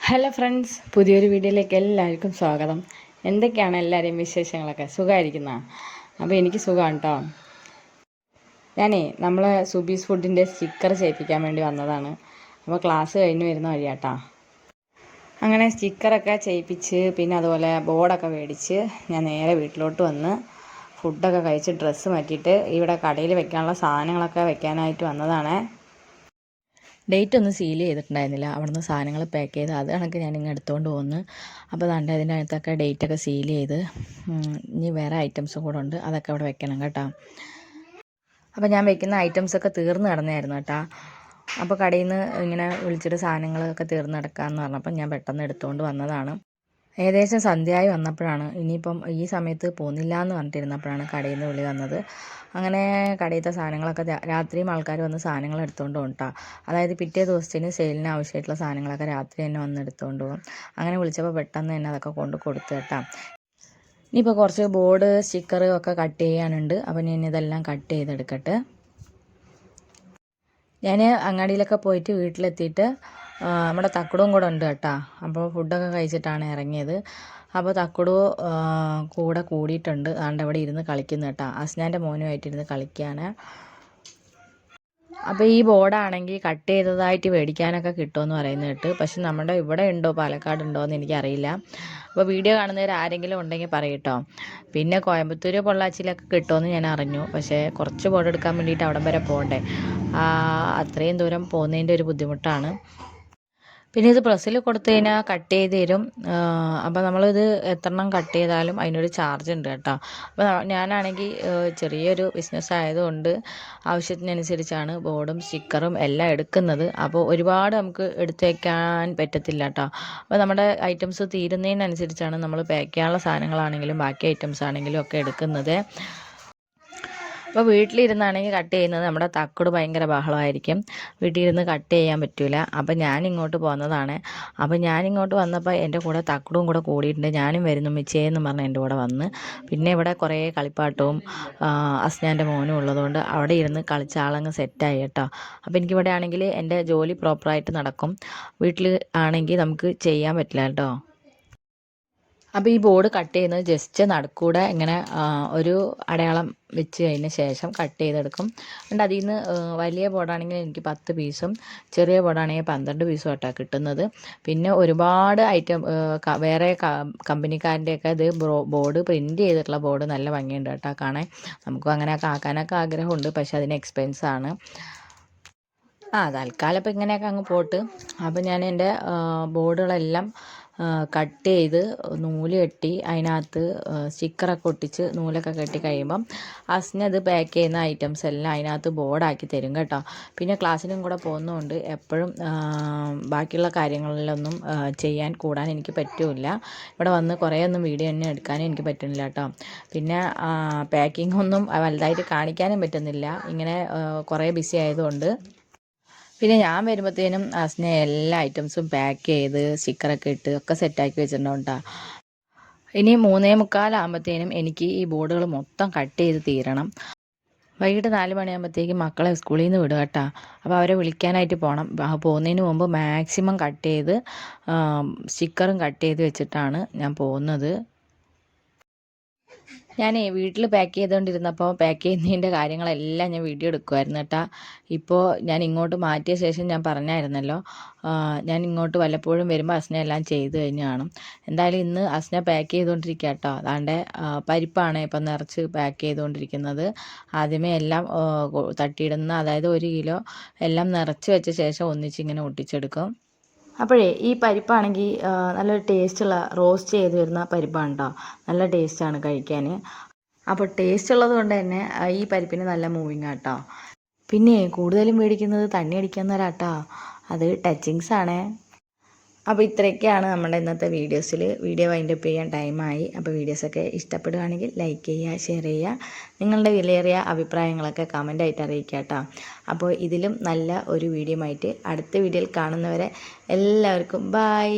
Hello friends, പുതിയൊരു വീഡിയോയിലേക്ക് എല്ലാവർക്കും സ്വാഗതം. എന്തൊക്കെയാണ് എല്ലാവരെയും വിശേഷങ്ങളൊക്കെ? സുഖമായിരിക്കുന്ന? അപ്പോൾ എനിക്ക് സുഖമാണ് കേട്ടോ. നമ്മൾ സുബീസ് ഫുഡിൻ്റെ സ്റ്റിക്കർ ചെയ്യിപ്പിക്കാൻ വേണ്ടി വന്നതാണ്. അപ്പോൾ ക്ലാസ് കഴിഞ്ഞ് വരുന്ന വഴിയാട്ടോ. അങ്ങനെ സ്റ്റിക്കറൊക്കെ ചെയ്യിപ്പിച്ച് പിന്നെ അതുപോലെ ബോർഡൊക്കെ മേടിച്ച് ഞാൻ നേരെ വീട്ടിലോട്ട് വന്ന് ഫുഡൊക്കെ കഴിച്ച് ഡ്രസ്സ് മാറ്റിയിട്ട് ഇവിടെ കടയിൽ വെക്കാനുള്ള സാധനങ്ങളൊക്കെ വെക്കാനായിട്ട് വന്നതാണ്. ഡേറ്റ് ഒന്നും സീൽ ചെയ്തിട്ടുണ്ടായിരുന്നില്ല. അവിടുന്ന് സാധനങ്ങൾ പാക്ക് ചെയ്ത് അത് കണക്ക് ഞാനിങ്ങനെ എടുത്തുകൊണ്ട് പോകുന്നു. അപ്പോൾ ദാണ്ടെ അതിനകത്തൊക്കെ ഡേറ്റൊക്കെ സീൽ ചെയ്ത് ഇനി വേറെ ഐറ്റംസും കൂടെ ഉണ്ട്, അതൊക്കെ അവിടെ വെക്കണം കേട്ടോ. അപ്പോൾ ഞാൻ വെക്കുന്ന ഐറ്റംസൊക്കെ തീർന്ന് കിടന്നായിരുന്നു കേട്ടോ. അപ്പോൾ കടയിൽ നിന്ന് ഇങ്ങനെ വിളിച്ചിട്ട് സാധനങ്ങളൊക്കെ തീർന്ന് കിടക്കാമെന്ന് പറഞ്ഞപ്പോൾ ഞാൻ പെട്ടെന്ന് എടുത്തുകൊണ്ട് വന്നതാണ്. ഏകദേശം സന്ധ്യയായി വന്നപ്പോഴാണ്, ഇനിയിപ്പം ഈ സമയത്ത് പോകുന്നില്ല എന്ന് പറഞ്ഞിട്ടിരുന്നപ്പോഴാണ് കടയിൽ നിന്ന് വിളി വന്നത്. അങ്ങനെ കടയിലത്തെ സാധനങ്ങളൊക്കെ രാത്രിയും ആൾക്കാർ വന്ന് സാധനങ്ങൾ എടുത്തുകൊണ്ട് പോകും കേട്ടോ. അതായത് പിറ്റേ ദിവസത്തിന് സെയിലിന് ആവശ്യമായിട്ടുള്ള സാധനങ്ങളൊക്കെ രാത്രി തന്നെ വന്ന് എടുത്തുകൊണ്ട് പോകും. അങ്ങനെ വിളിച്ചപ്പോൾ പെട്ടെന്ന് തന്നെ അതൊക്കെ കൊണ്ട് കൊടുത്തു കേട്ടോ. ഇനിയിപ്പോൾ കുറച്ച് ബോർഡ് സ്റ്റിക്കർ ഒക്കെ കട്ട് ചെയ്യാനുണ്ട്. അപ്പോൾ ഞാൻ ഇതെല്ലാം കട്ട് ചെയ്തെടുക്കട്ടെ. ഞാൻ അങ്ങാടിയിലൊക്കെ പോയിട്ട് വീട്ടിലെത്തിയിട്ട് നമ്മുടെ തക്കുടും കൂടെ ഉണ്ട് കേട്ടോ. അപ്പോൾ ഫുഡൊക്കെ കഴിച്ചിട്ടാണ് ഇറങ്ങിയത്. അപ്പോൾ തക്കുടു കൂടെ കൂടിയിട്ടുണ്ട്. അതുകൊണ്ട് അവിടെ ഇരുന്ന് കളിക്കുന്നു കേട്ടോ. അസ്നാൻ്റെ മോനുമായിട്ടിരുന്ന് കളിക്കുകയാണ്. അപ്പോൾ ഈ ബോർഡാണെങ്കിൽ കട്ട് ചെയ്തതായിട്ട് മേടിക്കാനൊക്കെ കിട്ടുമെന്ന് പറയുന്നത് കേട്ട്. പക്ഷെ നമ്മുടെ ഇവിടെ ഉണ്ടോ, പാലക്കാട് ഉണ്ടോ എന്ന് എനിക്കറിയില്ല. അപ്പോൾ വീഡിയോ കാണുന്നവർ ആരെങ്കിലും ഉണ്ടെങ്കിൽ പറയട്ടോ. പിന്നെ കോയമ്പത്തൂർ പൊള്ളാച്ചിയിലൊക്കെ കിട്ടുമെന്ന് ഞാൻ അറിഞ്ഞു. പക്ഷേ കുറച്ച് ബോർഡ് എടുക്കാൻ വേണ്ടിയിട്ട് അവിടം വരെ പോകണ്ടേ. അത്രയും ദൂരം പോകുന്നതിൻ്റെ ഒരു ബുദ്ധിമുട്ടാണ്. പിന്നെ ഇത് പ്രസ്സിൽ കൊടുത്തു കഴിഞ്ഞാൽ കട്ട് ചെയ്ത് തരും. അപ്പോൾ നമ്മളിത് എത്രണ്ണം കട്ട് ചെയ്താലും അതിനൊരു ചാർജ് ഉണ്ട് കേട്ടോ. അപ്പോൾ ഞാനാണെങ്കിൽ ചെറിയൊരു ബിസിനസ് ആയതുകൊണ്ട് ആവശ്യത്തിനനുസരിച്ചാണ് ബോർഡും സ്റ്റിക്കറും എല്ലാം എടുക്കുന്നത്. അപ്പോൾ ഒരുപാട് നമുക്ക് എടുത്ത് വയ്ക്കാൻ പറ്റത്തില്ല കേട്ടോ. അപ്പോൾ നമ്മുടെ ഐറ്റംസ് തീരുന്നതിനനുസരിച്ചാണ് നമ്മൾ പാക്ക് ചെയ്യാനുള്ള സാധനങ്ങളാണെങ്കിലും ബാക്കി ഐറ്റംസ് ആണെങ്കിലും ഒക്കെ എടുക്കുന്നത്. അപ്പോൾ വീട്ടിലിരുന്നാണെങ്കിൽ കട്ട് ചെയ്യുന്നത് നമ്മുടെ തക്കട് ഭയങ്കര ബഹളമായിരിക്കും. വീട്ടിലിരുന്ന് കട്ട് ചെയ്യാൻ പറ്റില്ല. അപ്പോൾ ഞാനിങ്ങോട്ട് പോകുന്നതാണ്. അപ്പോൾ ഞാനിങ്ങോട്ട് വന്നപ്പോൾ എൻ്റെ കൂടെ തക്കടും കൂടെ കൂടിയിട്ടുണ്ട്. ഞാനും വരുന്നു മിച്ചേന്ന് പറഞ്ഞ് എൻ്റെ കൂടെ വന്ന്. പിന്നെ ഇവിടെ കുറേ കളിപ്പാട്ടവും അസ്നാൻ്റെ മോനും ഉള്ളതുകൊണ്ട് അവിടെ ഇരുന്ന് കളിച്ച ആളങ്ങ് സെറ്റായി കേട്ടോ. അപ്പോൾ എനിക്കിവിടെ ആണെങ്കിൽ എൻ്റെ ജോലി പ്രോപ്പറായിട്ട് നടക്കും. വീട്ടിൽ ആണെങ്കിൽ നമുക്ക് ചെയ്യാൻ പറ്റില്ല കേട്ടോ. അപ്പോൾ ഈ ബോർഡ് കട്ട് ചെയ്യുന്നത് ജസ്റ്റ് നടുക്കൂടെ ഇങ്ങനെ ഒരു അടയാളം വെച്ച് കഴിഞ്ഞ ശേഷം കട്ട് ചെയ്തെടുക്കും. അതുകൊണ്ട് അതിൽ നിന്ന് വലിയ ബോർഡാണെങ്കിൽ എനിക്ക് 10 പീസും ചെറിയ ബോർഡാണെങ്കിൽ 12 പീസും ആയിട്ടാണ് കിട്ടുന്നത്. പിന്നെ ഒരുപാട് ഐറ്റം വേറെ കമ്പനിക്കാരൻ്റെയൊക്കെ ഇത് ബോർഡ് പ്രിൻറ്റ് ചെയ്തിട്ടുള്ള ബോർഡ് നല്ല ഭംഗിയുണ്ട് കേട്ടോ കാണാൻ. നമുക്കും അങ്ങനെയൊക്കെ ആക്കാനൊക്കെ ആഗ്രഹമുണ്ട്. പക്ഷെ അതിന് എക്സ്പെൻസാണ്. തൽക്കാലം ഇപ്പോൾ ഇങ്ങനെയൊക്കെ അങ്ങ് പോട്ട്. അപ്പോൾ ഞാൻ എൻ്റെ ബോർഡുകളെല്ലാം കട്ട് ചെയ്ത് നൂല് കെട്ടി അതിനകത്ത് സ്റ്റിക്കറൊക്കെ ഒട്ടിച്ച് നൂലൊക്കെ കെട്ടി കഴിയുമ്പം അസ്നത് പാക്ക് ചെയ്യുന്ന ഐറ്റംസ് എല്ലാം അതിനകത്ത് ബോർഡാക്കി തരും കേട്ടോ. പിന്നെ ക്ലാസ്സിനും കൂടെ പോകുന്നതുകൊണ്ട് എപ്പോഴും ബാക്കിയുള്ള കാര്യങ്ങളിലൊന്നും കൂടാൻ എനിക്ക് പറ്റില്ല. ഇവിടെ വന്ന് കുറേയൊന്നും വീഡിയോ തന്നെ എടുക്കാനും എനിക്ക് പറ്റുന്നില്ല കേട്ടോ. പിന്നെ പാക്കിംഗ് ഒന്നും വലുതായിട്ട് കാണിക്കാനും പറ്റുന്നില്ല, ഇങ്ങനെ കുറേ ബിസി ആയതുകൊണ്ട്. പിന്നെ ഞാൻ വരുമ്പോഴത്തേനും അസ്ന എല്ലാ ഐറ്റംസും പാക്ക് ചെയ്ത് സ്റ്റിക്കറൊക്കെ ഇട്ട് ഒക്കെ സെറ്റാക്കി വെച്ചിട്ടുണ്ടോ. ഇനി 3:45 എനിക്ക് ഈ ബോർഡുകൾ മൊത്തം കട്ട് ചെയ്ത് തീരണം. വൈകിട്ട് 4 മണിയാകുമ്പോഴത്തേക്കും മക്കളെ സ്കൂളിൽ നിന്ന് വിടുക കേട്ടോ. അപ്പോൾ അവരെ വിളിക്കാനായിട്ട് പോകണം. പോകുന്നതിന് മുമ്പ് മാക്സിമം കട്ട് ചെയ്ത് സ്റ്റിക്കറും കട്ട് ചെയ്ത് വെച്ചിട്ടാണ് ഞാൻ പോകുന്നത്. ഞാൻ വീട്ടിൽ പാക്ക് ചെയ്തുകൊണ്ടിരുന്നപ്പോൾ പാക്ക് ചെയ്യുന്നതിൻ്റെ കാര്യങ്ങളെല്ലാം ഞാൻ വീഡിയോ എടുക്കുമായിരുന്നു കേട്ടോ. ഇപ്പോൾ ഞാൻ ഇങ്ങോട്ട് മാറ്റിയ ശേഷം ഞാൻ പറഞ്ഞായിരുന്നല്ലോ, ഞാൻ ഇങ്ങോട്ട് വല്ലപ്പോഴും വരുമ്പോൾ അസ്ന എല്ലാം ചെയ്ത് കഴിഞ്ഞ് കാണും. എന്തായാലും ഇന്ന് അസ്ന പാക്ക് ചെയ്തുകൊണ്ടിരിക്കുക കേട്ടോ. അതാണ്ട് പരിപ്പാണ് ഇപ്പം നിറച്ച് പാക്ക് ചെയ്തുകൊണ്ടിരിക്കുന്നത്. ആദ്യമേ എല്ലാം തട്ടിയിടുന്ന, അതായത് 1 കിലോ എല്ലാം നിറച്ച് വെച്ച ശേഷം ഒന്നിച്ചിങ്ങനെ ഒട്ടിച്ചെടുക്കും. അപ്പോഴേ ഈ പരിപ്പാണെങ്കിൽ നല്ലൊരു ടേസ്റ്റുള്ള റോസ്റ്റ് ചെയ്ത് വരുന്ന പരിപ്പാണ് കേട്ടോ. നല്ല ടേസ്റ്റാണ് കഴിക്കാൻ. അപ്പോൾ ടേസ്റ്റ് ഉള്ളത് കൊണ്ട് തന്നെ ഈ പരിപ്പിന് നല്ല മൂവിങ് കേട്ടോ. പിന്നെ കൂടുതലും മേടിക്കുന്നത് തണ്ണി അടിക്കുന്നവരാട്ടോ. അത് ടച്ചിങ്സ് ആണേ. അപ്പോൾ ഇത്രയൊക്കെയാണ് നമ്മുടെ ഇന്നത്തെ വീഡിയോ വൈൻഡപ്പ് ചെയ്യാൻ ടൈമായി. അപ്പോൾ വീഡിയോസൊക്കെ ഇഷ്ടപ്പെടുകയാണെങ്കിൽ ലൈക്ക് ചെയ്യുക, ഷെയർ ചെയ്യുക, നിങ്ങളുടെ വിലയേറിയ അഭിപ്രായങ്ങളൊക്കെ കമൻ്റായിട്ട് അറിയിക്കുക കേട്ടോ. അപ്പോൾ ഇതിലും നല്ല ഒരു വീഡിയോ ആയിട്ട് അടുത്ത വീഡിയോയിൽ കാണുന്നവരെ എല്ലാവർക്കും ബൈ.